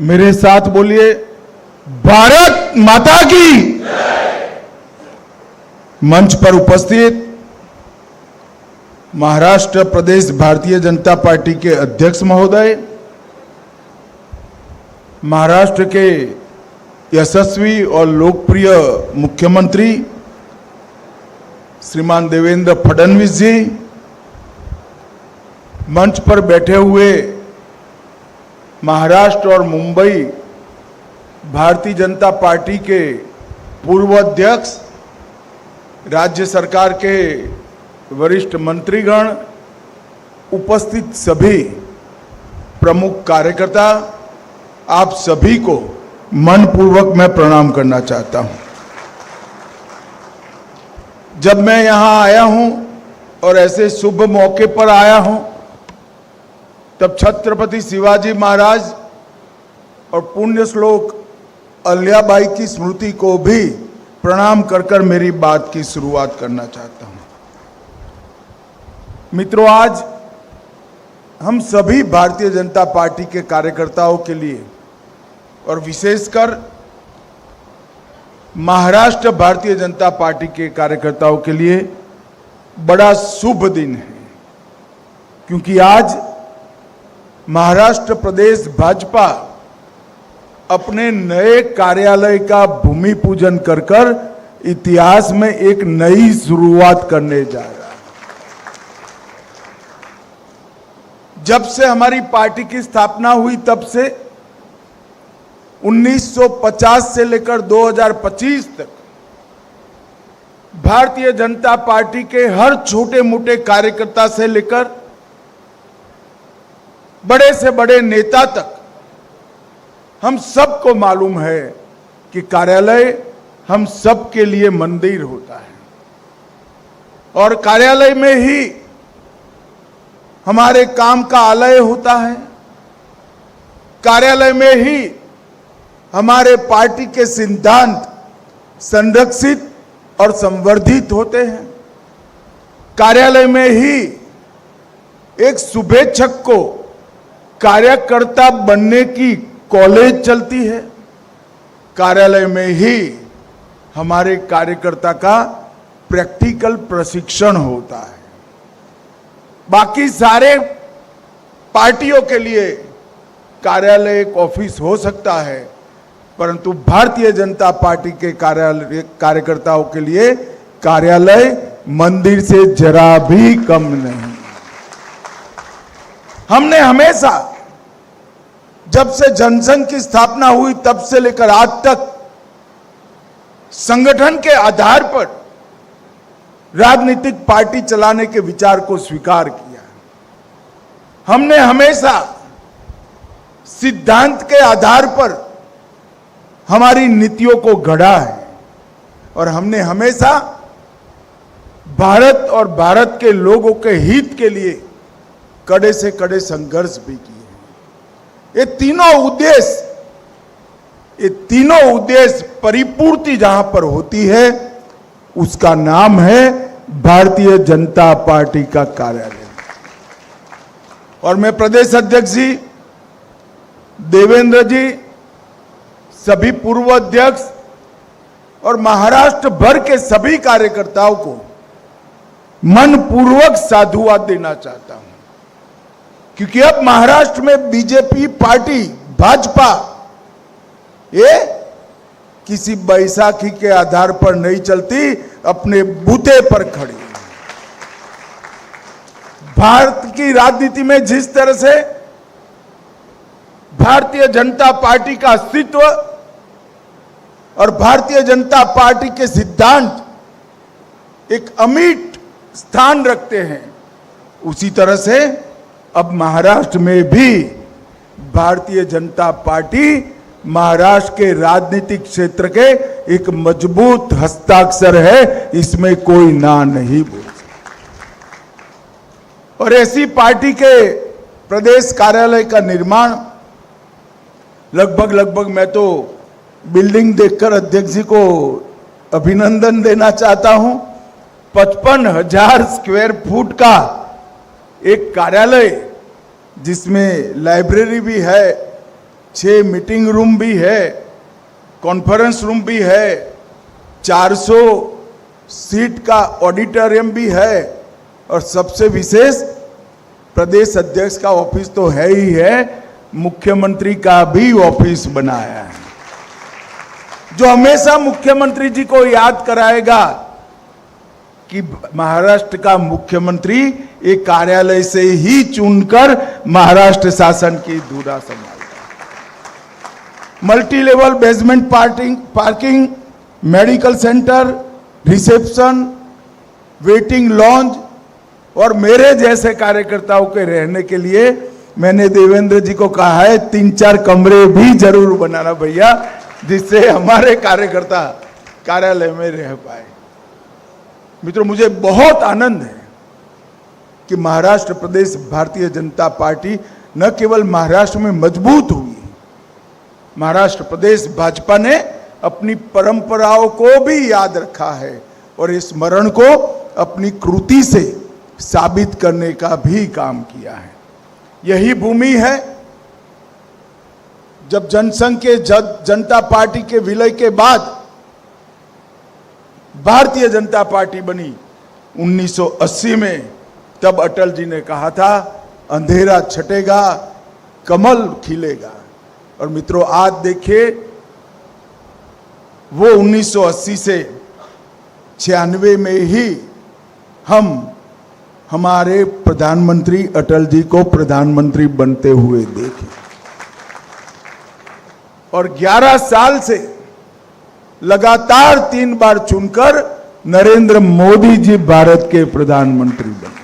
मेरे साथ बोलिए, भारत माता की। मंच पर उपस्थित महाराष्ट्र प्रदेश भारतीय जनता पार्टी के अध्यक्ष महोदय, महाराष्ट्र के यशस्वी और लोकप्रिय मुख्यमंत्री श्रीमान देवेंद्र फडणवीस जी, मंच पर बैठे हुए महाराष्ट्र और मुंबई भारतीय जनता पार्टी के पूर्व अध्यक्ष, राज्य सरकार के वरिष्ठ मंत्रीगण, उपस्थित सभी प्रमुख कार्यकर्ता, आप सभी को मनपूर्वक मैं प्रणाम करना चाहता हूं। जब मैं यहां आया हूं और ऐसे शुभ मौके पर आया हूं, तब छत्रपति शिवाजी महाराज और पुण्य श्लोक अहिल्याबाई की स्मृति को भी प्रणाम कर मेरी बात की शुरुआत करना चाहता हूं। मित्रों, आज हम सभी भारतीय जनता पार्टी के कार्यकर्ताओं के लिए और विशेषकर महाराष्ट्र भारतीय जनता पार्टी के कार्यकर्ताओं के लिए बड़ा शुभ दिन है, क्योंकि आज महाराष्ट्र प्रदेश भाजपा अपने नए कार्यालय का भूमि पूजन कर इतिहास में एक नई शुरुआत करने जा रहा है। जब से हमारी पार्टी की स्थापना हुई, तब से 1950 से लेकर 2025 तक भारतीय जनता पार्टी के हर छोटे मोटे कार्यकर्ता से लेकर बड़े से बड़े नेता तक हम सबको मालूम है कि कार्यालय हम सब के लिए मंदिर होता है, और कार्यालय में ही हमारे काम का आलय होता है। कार्यालय में ही हमारे पार्टी के सिद्धांत संरक्षित और संवर्धित होते हैं। कार्यालय में ही एक शुभेच्छक को कार्यकर्ता बनने की कॉलेज चलती है। कार्यालय में ही हमारे कार्यकर्ता का प्रैक्टिकल प्रशिक्षण होता है। बाकी सारे पार्टियों के लिए कार्यालय एक ऑफिस हो सकता है, परंतु भारतीय जनता पार्टी के कार्यकर्ताओं के लिए कार्यालय मंदिर से जरा भी कम नहीं। हमने हमेशा, जब से जनसंघ की स्थापना हुई तब से लेकर आज तक, संगठन के आधार पर राजनीतिक पार्टी चलाने के विचार को स्वीकार किया। हमने हमेशा सिद्धांत के आधार पर हमारी नीतियों को गढ़ा है, और हमने हमेशा भारत और भारत के लोगों के हित के लिए कड़े से कड़े संघर्ष भी किए। ये तीनों उद्देश्य परिपूर्ति जहां पर होती है, उसका नाम है भारतीय जनता पार्टी का कार्यालय। और मैं प्रदेश अध्यक्ष जी देवेंद्र जी, सभी पूर्व अध्यक्ष और महाराष्ट्र भर के सभी कार्यकर्ताओं को मनपूर्वक साधुवाद देना चाहता हूं, क्योंकि अब महाराष्ट्र में बीजेपी पार्टी, भाजपा, ये किसी बैसाखी के आधार पर नहीं चलती, अपने बूते पर खड़ी। भारत की राजनीति में जिस तरह से भारतीय जनता पार्टी का अस्तित्व और भारतीय जनता पार्टी के सिद्धांत एक अमिट स्थान रखते हैं, उसी तरह से अब महाराष्ट्र में भी भारतीय जनता पार्टी महाराष्ट्र के राजनीतिक क्षेत्र के एक मजबूत हस्ताक्षर है, इसमें कोई ना नहीं बोल सकता। और ऐसी पार्टी के प्रदेश कार्यालय का निर्माण लगभग मैं तो बिल्डिंग देखकर अध्यक्ष जी को अभिनंदन देना चाहता हूं। 55,000 स्क्वायर फुट का एक कार्यालय, जिसमें लाइब्रेरी भी है, 6 मीटिंग रूम भी है, कॉन्फ्रेंस रूम भी है, 400 सीट का ऑडिटोरियम भी है और सबसे विशेष प्रदेश अध्यक्ष का ऑफिस तो है ही है, मुख्यमंत्री का भी ऑफिस बनाया है, जो हमेशा मुख्यमंत्री जी को याद कराएगा कि महाराष्ट्र का मुख्यमंत्री एक कार्यालय से ही चुनकर महाराष्ट्र शासन की धुरा संभालेगा। Multi level basement parking, medical centre, reception, waiting lounge और मेरे जैसे कार्यकर्ताओं के रहने के लिए मैंने देवेंद्र जी को कहा है 3-4 कमरे भी जरूर बनाना भैया, जिससे हमारे कार्यकर्ता कार्यालय में रह पाए। मित्रों, मुझे बहुत आनंद है कि महाराष्ट्र प्रदेश भारतीय जनता पार्टी न केवल महाराष्ट्र में मजबूत हुई, महाराष्ट्र प्रदेश भाजपा ने अपनी परंपराओं को भी याद रखा है और इस स्मरण को अपनी कृति से साबित करने का भी काम किया है। यही भूमि है जब जनसंघ के जनता पार्टी के विलय के बाद भारतीय जनता पार्टी बनी 1980 में, तब अटल जी ने कहा था अंधेरा छटेगा, कमल खिलेगा। और मित्रों, आज देखिए वो 1980 से 96 में ही हम हमारे प्रधानमंत्री अटल जी को प्रधानमंत्री बनते हुए देखे और 11 साल से लगातार 3 बार चुनकर नरेंद्र मोदी जी भारत के प्रधानमंत्री बने।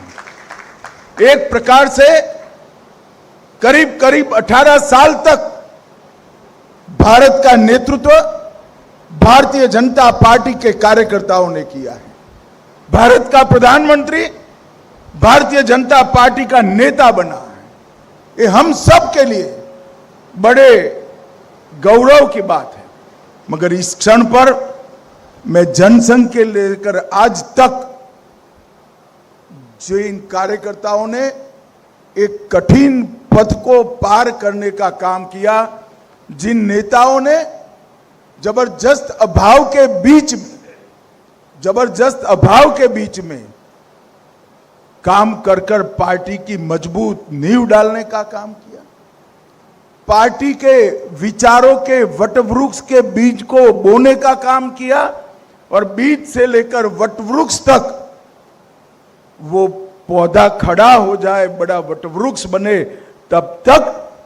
एक प्रकार से करीब करीब 18 साल तक भारत का नेतृत्व भारतीय जनता पार्टी के कार्यकर्ताओं ने किया है। भारत का प्रधानमंत्री भारतीय जनता पार्टी का नेता बना है। ये हम सब के लिए बड़े गौरव की बात है। मगर इस क्षण पर मैं जनसंघ के लेकर आज तक जो इन कार्यकर्ताओं ने एक कठिन पथ को पार करने का काम किया, जिन नेताओं ने जबरदस्त अभाव के बीच में काम कर कर पार्टी की मजबूत नींव डालने का काम किया, पार्टी के विचारों के वटवृक्ष के बीज को बोने का काम किया और बीज से लेकर वटवृक्ष तक वो पौधा खड़ा हो जाए, बड़ा वटवृक्ष बने, तब तक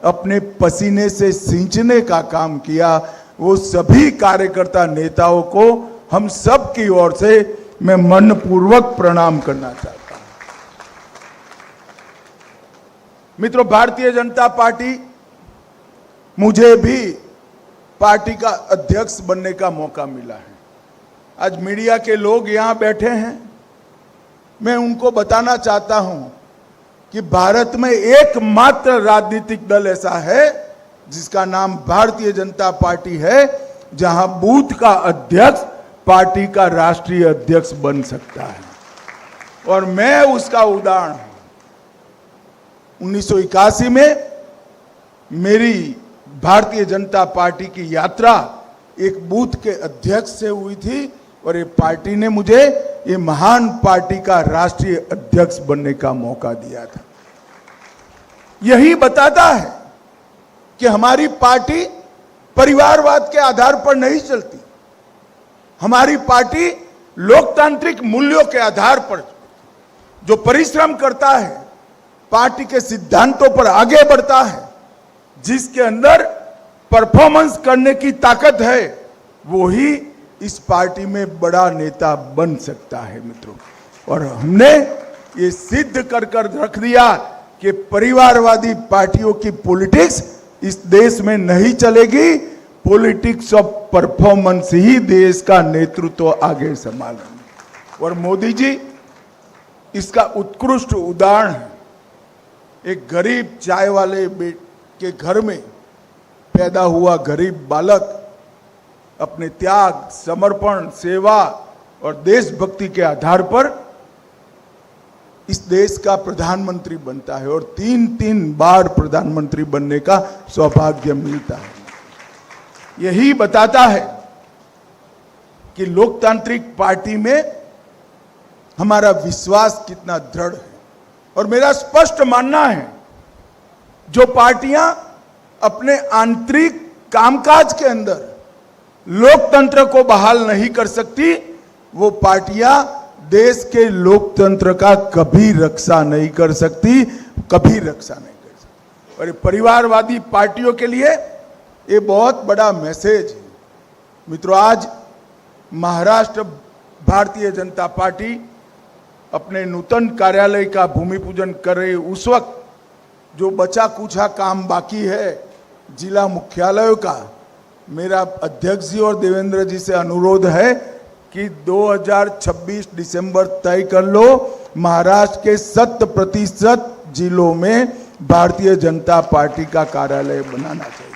अपने पसीने से सींचने का काम किया। वो सभी कार्यकर्ता नेताओं को हम सब की ओर से मैं मनपूर्वक प्रणाम करना चाहता हूं। मित्रों, भारतीय जनता पार्टी, मुझे भी पार्टी का अध्यक्ष बनने का मौका मिला है। आज मीडिया के लोग यहां बैठे हैं, मैं उनको बताना चाहता हूं कि भारत में एकमात्र राजनीतिक दल ऐसा है जिसका नाम भारतीय जनता पार्टी है, जहां बूथ का अध्यक्ष पार्टी का राष्ट्रीय अध्यक्ष बन सकता है और मैं उसका उदाहरण हूं। 1981 में मेरी भारतीय जनता पार्टी की यात्रा एक बूथ के अध्यक्ष से हुई थी और ये पार्टी ने मुझे ये महान पार्टी का राष्ट्रीय अध्यक्ष बनने का मौका दिया था। यही बताता है कि हमारी पार्टी परिवारवाद के आधार पर नहीं चलती, हमारी पार्टी लोकतांत्रिक मूल्यों के आधार पर जो परिश्रम करता है, पार्टी के सिद्धांतों पर आगे बढ़ता है, जिसके अंदर परफॉर्मेंस करने की ताकत है, वो ही इस पार्टी में बड़ा नेता बन सकता है मित्रों। और हमने ये सिद्ध कर रख दिया कि परिवारवादी पार्टियों की पॉलिटिक्स इस देश में नहीं चलेगी, पॉलिटिक्स ऑफ परफॉर्मेंस ही देश का नेतृत्व आगे संभालेंगे। और मोदी जी इसका उत्कृष्ट उदाहरण है। एक गरीब चाय वाले के घर में पैदा हुआ गरीब बालक अपने त्याग, समर्पण, सेवा और देशभक्ति के आधार पर इस देश का प्रधानमंत्री बनता है और 3-3 बार प्रधानमंत्री बनने का सौभाग्य मिलता है। यही बताता है कि लोकतांत्रिक पार्टी में हमारा विश्वास कितना दृढ़ है। और मेरा स्पष्ट मानना है, जो पार्टियां अपने आंतरिक कामकाज के अंदर लोकतंत्र को बहाल नहीं कर सकती, वो पार्टियां देश के लोकतंत्र का कभी रक्षा नहीं कर सकती, कभी रक्षा नहीं कर सकती। और परिवारवादी पार्टियों के लिए ये बहुत बड़ा मैसेज है। मित्रों, आज महाराष्ट्र भारतीय जनता पार्टी अपने नूतन कार्यालय का भूमि पूजन कर रही, उस वक्त जो बचा कुछा काम बाकी है जिला मुख्यालयों का, मेरा अध्यक्ष जी और देवेंद्र जी से अनुरोध है कि 2026 दिसंबर तय कर लो, महाराष्ट्र के 100% जिलों में भारतीय जनता पार्टी का कार्यालय बनाना चाहिए।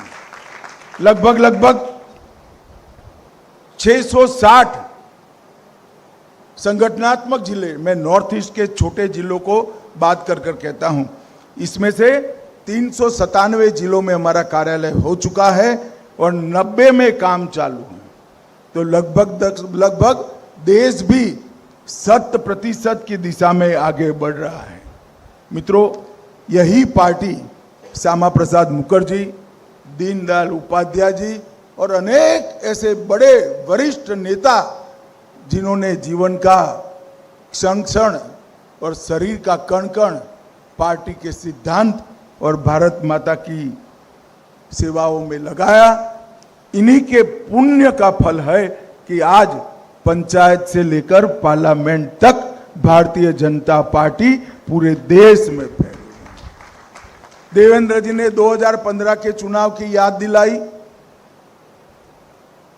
लगभग 660 संगठनात्मक जिले, मैं नॉर्थ ईस्ट के छोटे जिलों को बात कर कहता हूं, इसमें से 397 जिलों में हमारा कार्यालय हो चुका है और 90 में काम चालू है। तो लगभग देश भी 100% की दिशा में आगे बढ़ रहा है। मित्रों, यही पार्टी श्यामा प्रसाद मुखर्जी, दीनदयाल उपाध्याय जी और अनेक ऐसे बड़े वरिष्ठ नेता, जिन्होंने जीवन का क्षण क्षण और शरीर का कण कण पार्टी के सिद्धांत और भारत माता की सेवाओं में लगाया, इन्हीं के पुण्य का फल है कि आज पंचायत से लेकर पार्लियामेंट तक भारतीय जनता पार्टी पूरे देश में फैली। देवेंद्र जी ने 2015 के चुनाव की याद दिलाई।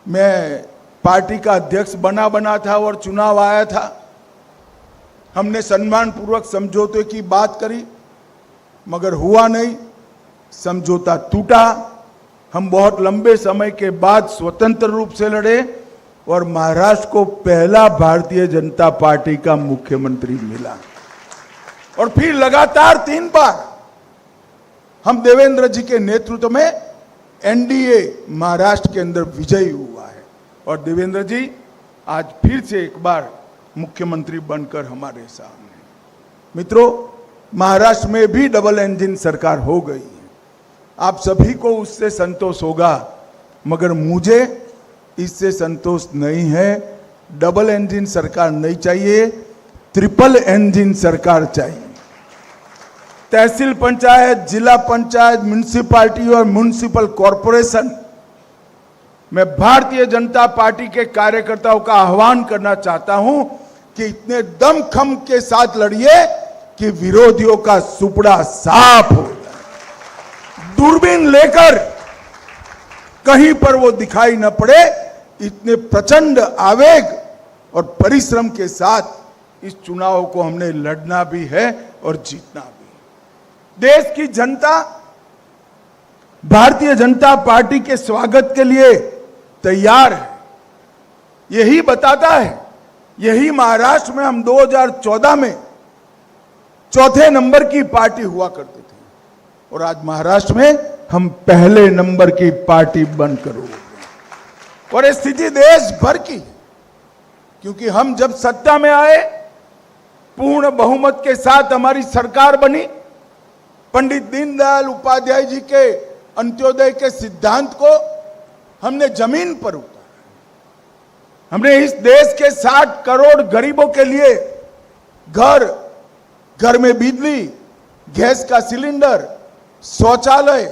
मैं पार्टी का अध्यक्ष बना था और चुनाव आया था। हमने सम्मान पूर्वक समझौते की बात करी, मगर हुआ नहीं, समझौता टूटा। हम बहुत लंबे समय के बाद स्वतंत्र रूप से लड़े और महाराष्ट्र को पहला भारतीय जनता पार्टी का मुख्यमंत्री मिला। और फिर लगातार 3 बार हम देवेंद्र जी के नेतृत्व में एनडीए महाराष्ट्र के अंदर विजयी हुआ है। और देवेंद्र जी आज फिर से एक बार मुख्यमंत्री बनकर हमारे सामने। मित्रों, महाराष्ट्र में भी डबल इंजन सरकार हो गई है। आप सभी को उससे संतोष होगा, मगर मुझे इससे संतोष नहीं है। डबल इंजन सरकार नहीं चाहिए, ट्रिपल इंजन सरकार चाहिए। तहसील पंचायत, जिला पंचायत, म्युनिसिपैलिटी और म्युनिसिपल कॉरपोरेशन मैं भारतीय जनता पार्टी के कार्यकर्ताओं का आह्वान करना चाहता हूं कि इतने दमखम के साथ लड़िए कि विरोधियों का सुपड़ा साफ हो जाए। दूरबीन लेकर कहीं पर वो दिखाई न पड़े, इतने प्रचंड आवेग और परिश्रम के साथ इस चुनाव को हमने लड़ना भी है और जीतना भी। देश की जनता भारतीय जनता पार्टी के स्वागत के लिए तैयार है। यही बताता है, यही महाराष्ट्र में हम 2014 में 4थे नंबर की पार्टी हुआ करते थे और आज महाराष्ट्र में हम पहले नंबर की पार्टी बनकर हो गए। और ये स्थिति देश भर की, क्योंकि हम जब सत्ता में आए, पूर्ण बहुमत के साथ हमारी सरकार बनी। पंडित दीनदयाल उपाध्याय जी के अंत्योदय के सिद्धांत को हमने जमीन पर उतारा। हमने इस देश के 60 करोड़ गरीबों के लिए घर में बिजली, गैस का सिलेंडर, शौचालय,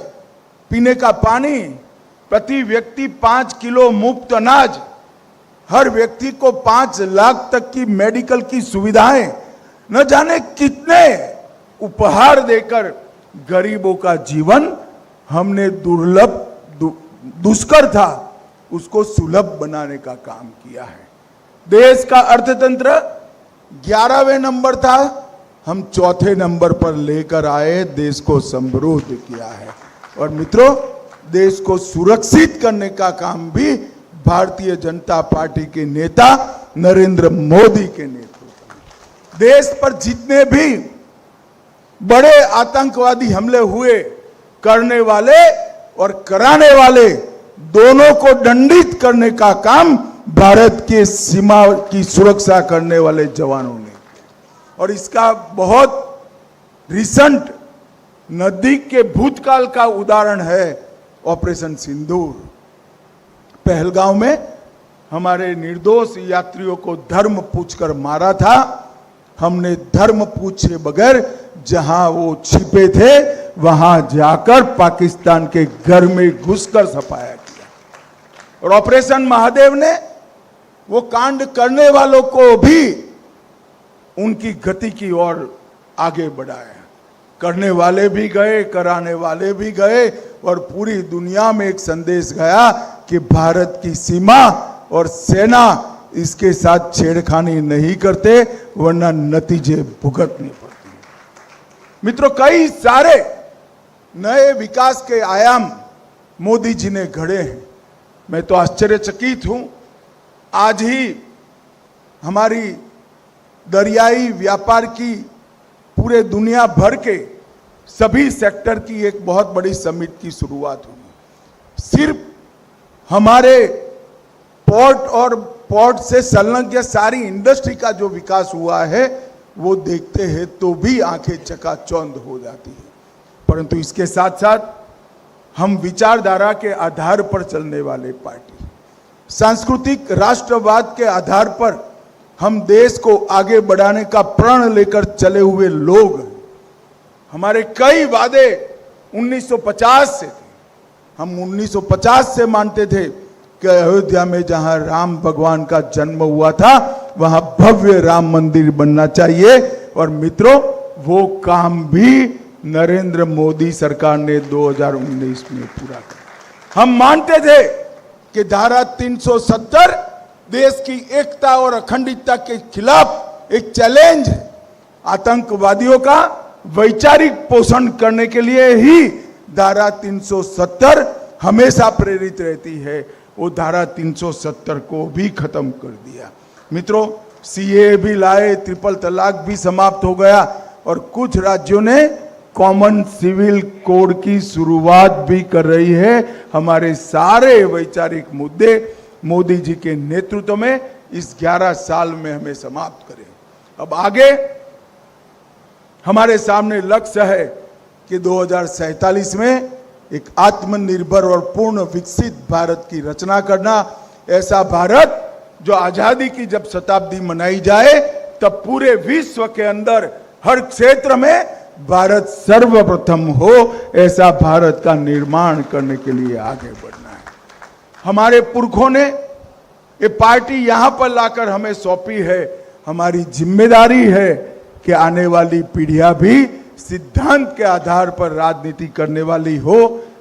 पीने का पानी, प्रति व्यक्ति 5 किलो मुफ्त अनाज, हर व्यक्ति को 5 लाख तक की मेडिकल की सुविधाएं, न जाने कितने उपहार देकर गरीबों का जीवन हमने दुष्कर था उसको सुलभ बनाने का काम किया है। देश का अर्थतंत्र 11वें नंबर था, हम 4थे नंबर पर लेकर आए, देश को समृद्ध किया है। और मित्रों, देश को सुरक्षित करने का काम भी भारतीय जनता पार्टी के नेता नरेंद्र मोदी के नेतृत्व में। देश पर जितने भी बड़े आतंकवादी हमले हुए, करने वाले और कराने वाले दोनों को दंडित करने का काम भारत के सीमा की सुरक्षा करने वाले जवानों ने। और इसका बहुत रिसेंट नजदीक के भूतकाल का उदाहरण है ऑपरेशन सिंदूर। पहलगांव में हमारे निर्दोष यात्रियों को धर्म पूछकर मारा था। हमने धर्म पूछे बगैर जहां वो छिपे थे वहां जाकर पाकिस्तान के घर में घुसकर सफाया किया। और ऑपरेशन महादेव ने वो कांड करने वालों को भी उनकी गति की ओर आगे बढ़ाया। करने वाले भी गए, कराने वाले भी गए और पूरी दुनिया में एक संदेश गया कि भारत की सीमा और सेना इसके साथ छेड़खानी नहीं करते, वरना नतीजे भुगतने पड़ते। मित्रों, कई सारे नए विकास के आयाम मोदी जी ने गढ़े हैं। मैं तो आश्चर्यचकित हूं। आज ही हमारी दरियाई व्यापार की पूरे दुनिया भर के सभी सेक्टर की एक बहुत बड़ी समिट की शुरुआत हुई। सिर्फ हमारे पोर्ट और पोर्ट से संलग्न सारी इंडस्ट्री का जो विकास हुआ है वो देखते हैं तो भी आंखें चकाचौंध हो जाती है। परंतु इसके साथ साथ हम विचारधारा के आधार पर चलने वाले पार्टी, सांस्कृतिक राष्ट्रवाद के आधार पर हम देश को आगे बढ़ाने का प्रण लेकर चले हुए लोग। हमारे कई वादे 1950 से थे। हम 1950 से मानते थे कि अयोध्या में जहां राम भगवान का जन्म हुआ था वहां भव्य राम मंदिर बनना चाहिए। और मित्रों, वो काम भी नरेंद्र मोदी सरकार ने 2019 में पूरा किया। हम मानते थे कि धारा 370 देश की एकता और अखंडता के खिलाफ एक चैलेंज है। आतंकवादियों का वैचारिक पोषण करने के लिए ही धारा 370 हमेशा प्रेरित रहती है। वो धारा 370 को भी खत्म कर दिया। मित्रों, सीए भी लाए, ट्रिपल तलाक भी समाप्त हो गया और कुछ राज्यों ने कॉमन सिविल कोड की शुरुआत भी कर रही है। हमारे सारे वैचारिक मुद्दे मोदी जी के नेतृत्व में इस 11 साल में हमें समाप्त करें। अब आगे हमारे सामने लक्ष्य है कि 2047 में एक आत्मनिर्भर और पूर्ण विकसित भारत की रचना करना। ऐसा भारत जो आजादी की जब शताब्दी मनाई जाए तब पूरे विश्व के अंदर हर क्षेत्र में भारत सर्वप्रथम हो, ऐसा भारत का निर्माण करने के लिए आगे बढ़ना है। हमारे पुरखों ने ये पार्टी यहां पर लाकर हमें सौंपी है। हमारी जिम्मेदारी है कि आने वाली पीढ़ियां भी सिद्धांत के आधार पर राजनीति करने वाली हो।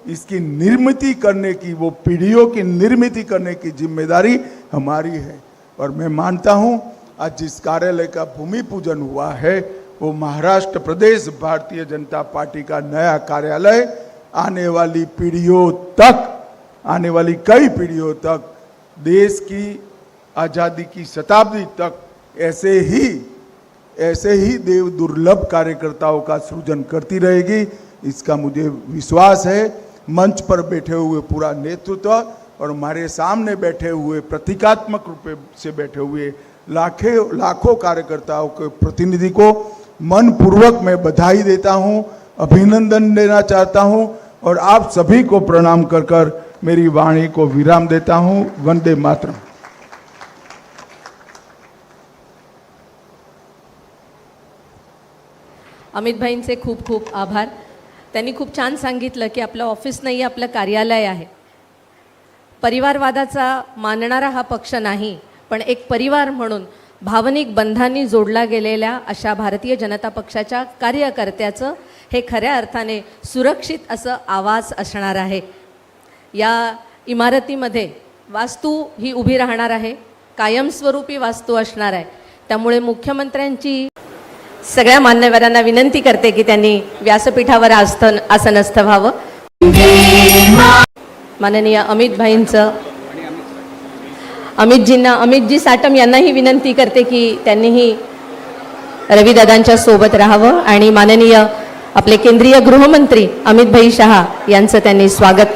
इसकी निर्मिति करने की, वो पीढ़ियों की निर्मिति करने की जिम्मेदारी हमारी है। और मैं मानता हूं आज जिस कार्यालय का भूमि पूजन हुआ है वो महाराष्ट्र प्रदेश भारतीय जनता पार्टी का नया कार्यालय आने वाली पीढ़ियों तक, आने वाली कई पीढ़ियों तक, देश की आजादी की शताब्दी तक ऐसे ही देव दुर्लभ कार्यकर्ताओं का सृजन करती रहेगी। इसका मुझे विश्वास है। मंच पर बैठे हुए पूरा नेतृत्व और हमारे सामने बैठे हुए प्रतीकात्मक रूप से बैठे हुए लाखों कार्यकर्ताओं के प्रतिनिधि को मनपूर्वक मैं बधाई देता हूं, अभिनंदन देना चाहता हूं और आप सभी को प्रणाम कर मेरी वाणी को विराम देता हूं। वंदे मातरम। अमित भाईंचे खूप खूप आभार। त्यांनी खूप छान सांगितलं की आपलं ऑफिस नाही, आपलं कार्यालय आहे। परिवारवादाचा मानणारा हा पक्ष नाही, पण एक परिवार म्हणून भावनिक बंधांनी जोडला गेलेल्या अशा भारतीय जनता पक्षाच्या कार्यकर्त्याचं हे खऱ्या अर्थाने सुरक्षित असं आवास असणार आहे। या इमारतीमध्ये वास्तू ही उभी राहणार आहे, कायमस्वरूपी वास्तू असणार आहे। त्यामुळे मुख्यमंत्र्यांची सगळ्या मान्यवरांना विनंती करते की त्यांनी व्यासपीठावर आसनस्थ व्हावं। माननीय अमित भाईंचं, अमितजी साटम यांनाही विनंती करते की त्यांनीही रविदादांच्या सोबत राहावं आणि माननीय आपले केंद्रीय गृहमंत्री अमित भाई शहा यांचं त्यांनी स्वागत